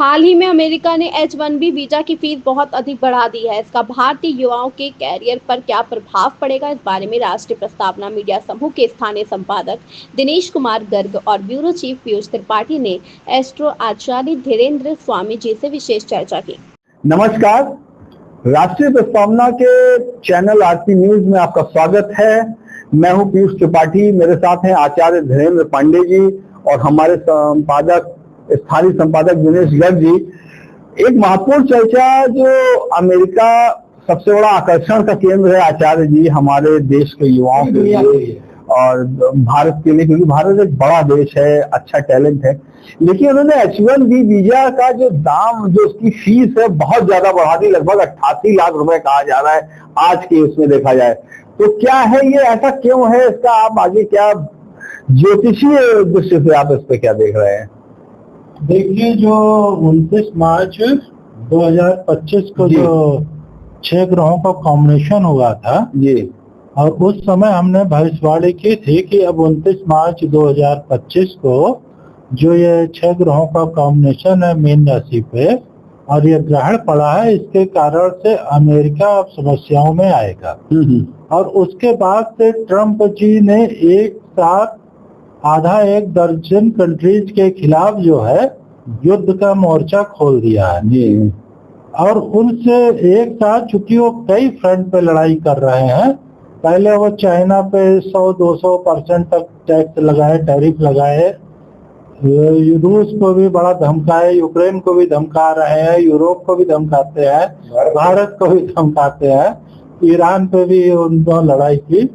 हाल ही में अमेरिका ने H-1B visa की फीस बहुत अधिक बढ़ा दी है। इसका भारतीय युवाओं के कैरियर पर क्या प्रभाव पड़ेगा, इस बारे में राष्ट्रीय प्रस्तावना मीडिया समूह के स्थानीय संपादक दिनेश कुमार गर्ग और ब्यूरो चीफ पीयूष त्रिपाठी ने एस्ट्रो आचार्य धीरेन्द्र स्वामी जी से विशेष चर्चा की। नमस्कार, राष्ट्रीय प्रस्तावना के चैनल आरती न्यूज में आपका स्वागत है। मैं हूं पीयूष त्रिपाठी, मेरे साथ हैं आचार्य धीरेन्द्र पांडे जी और हमारे स्थानीय संपादक दिनेश गर्ग जी। एक महत्वपूर्ण चर्चा जो अमेरिका सबसे बड़ा आकर्षण का केंद्र है आचार्य जी हमारे देश के युवाओं के लिए और भारत के लिए, क्योंकि भारत एक बड़ा देश है, अच्छा टैलेंट है। लेकिन उन्होंने H-1B वीजा का जो दाम, जो उसकी फीस है, बहुत ज्यादा बढ़ा दी। लगभग 88 लाख रुपए कहा जा रहा है आज के उसमें देखा जाए तो। क्या है ये, ऐसा क्यों है, इसका आप आगे क्या ज्योतिषीय दृष्टि से आप इस पे क्या देख रहे हैं? देखिए, जो 29 मार्च 2025 को जो 6 ग्रहों का कॉम्बिनेशन हुआ था जी, और उस समय हमने भविष्यवाणी की थी कि अब 29 मार्च 2025 को जो ये 6 ग्रहों का कॉम्बिनेशन है मीन राशि पे और ये ग्रहण पड़ा है, इसके कारण से अमेरिका अब समस्याओं में आएगा। और उसके बाद से ट्रम्प जी ने एक साथ आधा एक दर्जन कंट्रीज के खिलाफ जो है युद्ध का मोर्चा खोल दिया है जी। और उनसे एक साथ, चूंकि वो कई फ्रंट पे लड़ाई कर रहे हैं, पहले वो चाइना पे 100-200% तक टैक्स लगाए, टैरिफ लगाए, रूस को भी बड़ा धमकाए, यूक्रेन को भी धमका रहे हैं, यूरोप को भी धमकाते हैं, भारत को भी धमकाते हैं, ईरान पे भी उनको लड़ाई की,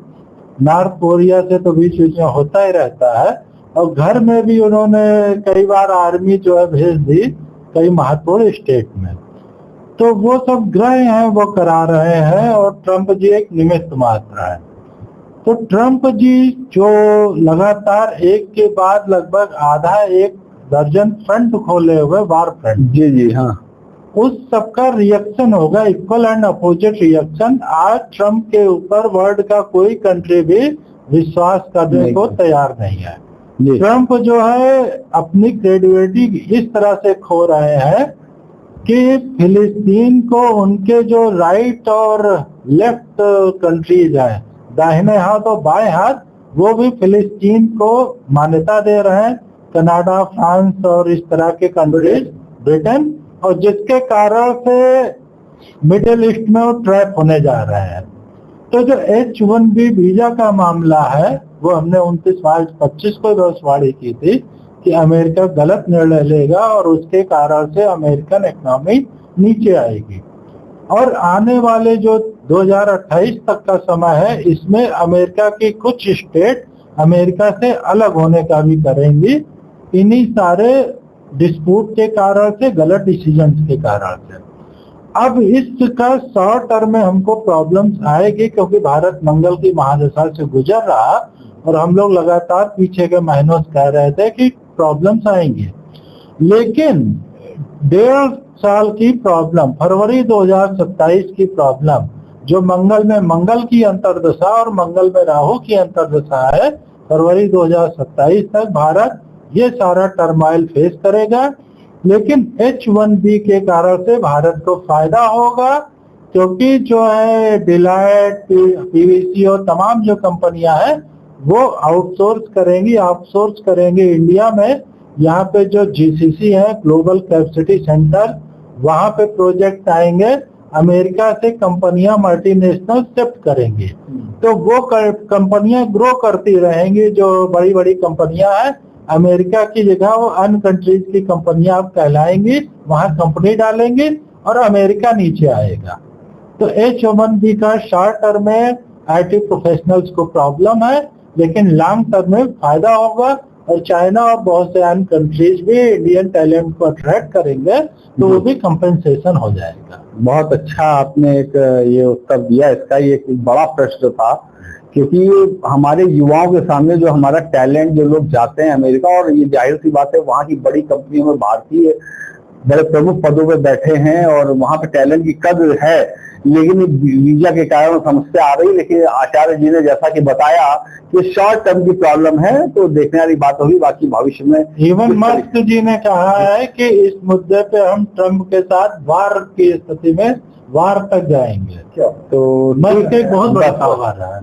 नॉर्थ कोरिया से तो बीच बीच में होता ही रहता है। और घर में भी उन्होंने कई बार आर्मी जो है भेज दी कई महत्वपूर्ण स्टेट में। तो वो सब ग्रह हैं, वो करा रहे हैं और ट्रम्प जी एक निमित्त मात्र है। तो ट्रम्प जी जो लगातार एक के बाद लगभग आधा एक दर्जन फ्रंट खोले हुए, वार फ्रंट, जी जी, हाँ, उस सबका रिएक्शन होगा, इक्वल एंड अपोजिट रिएक्शन। आज ट्रम्प के ऊपर वर्ल्ड का कोई कंट्री भी विश्वास करने को तैयार नहीं है। ट्रम्प जो है अपनी क्रेडिबिलिटी इस तरह से खो रहे हैं कि फिलिस्तीन को उनके जो राइट और लेफ्ट कंट्रीज हैं, दाहिने हाथ और बाएं हाथ, वो भी फिलिस्तीन को मान्यता दे रहे हैं। कनाडा, फ्रांस और इस तरह के कंट्रीज, ब्रिटेन, और जिसके कारण से मिडिल ईस्ट में वो ट्रैप होने जा रहे हैं। तो जो H-1B वीजा का मामला है, वो हमने 29 मार्च 25 को भविष्यवाणी की थी कि अमेरिका गलत निर्णय लेगा और उसके कारण से अमेरिकन इकोनॉमी नीचे आएगी। और आने वाले जो 2028 तक का समय है, इसमें अमेरिका की कुछ स्टेट अमेरिका से अलग होने का भी करेंगी, इन्हीं सारे डिस्प्यूट के कारण से, गलत डिसीजन के कारण से। अब इसका शॉर्ट टर्म में हमको प्रॉब्लम्स आएगी, क्योंकि भारत मंगल की महादशा से गुजर रहा और हम लोग लगातार पीछे के महीनों से कह रहे थे कि प्रॉब्लम्स आएंगे। लेकिन 1.5 साल की प्रॉब्लम, फरवरी 2027 की प्रॉब्लम, जो मंगल में मंगल की अंतर्दशा और मंगल में राहु की अंतर्दशा है, फरवरी 2027 तक भारत ये सारा टर्माइल फेस करेगा। लेकिन H-1B के कारण से भारत को फायदा होगा, क्योंकि जो है डिलाइट, PVC और तमाम जो कंपनियां हैं वो आउटसोर्स करेंगी, ऑफसोर्स करेंगे इंडिया में। यहाँ पे जो GCC है, ग्लोबल कैपेसिटी सेंटर, वहाँ पे प्रोजेक्ट आएंगे, अमेरिका से कंपनियां मल्टीनेशनल शिफ्ट करेंगी। तो वो कंपनियां ग्रो करती रहेंगी, जो बड़ी बड़ी कंपनियां हैं, अमेरिका की जगह वो अन्य कंट्रीज की कंपनियां अब कहलाएंगी, वहां कंपनी डालेंगी और अमेरिका नीचे आएगा। तो H-1B का शॉर्ट टर्म में IT प्रोफेशनल्स को प्रॉब्लम है, लेकिन लॉन्ग टर्म में फायदा होगा और चाइना और बहुत से अन्य कंट्रीज भी इंडियन टैलेंट को अट्रैक्ट करेंगे, तो वो भी कंपेंसेशन हो जाएगा। बहुत अच्छा आपने एक ये उत्तर दिया। इसका ये एक बड़ा प्रश्न था, क्योंकि हमारे युवाओं के सामने जो हमारा टैलेंट, जो लोग जाते हैं अमेरिका, और ये जाहिर सी बात है वहाँ की बड़ी कंपनियों में भारतीय बड़े प्रमुख पदों पे बैठे हैं और वहां पे टैलेंट की कद्र है, लेकिन वीजा के कारण समस्या आ रही। लेकिन आचार्य जी ने जैसा कि बताया कि शॉर्ट टर्म की प्रॉब्लम है, तो देखने वाली बात होगी, बाकी भविष्य में। इवन मस्क जी ने कहा है कि इस मुद्दे पे हम ट्रम्प के साथ वार की स्थिति में वार तक जाएंगे। तो मस्क एक बहुत बड़ा सवाल है।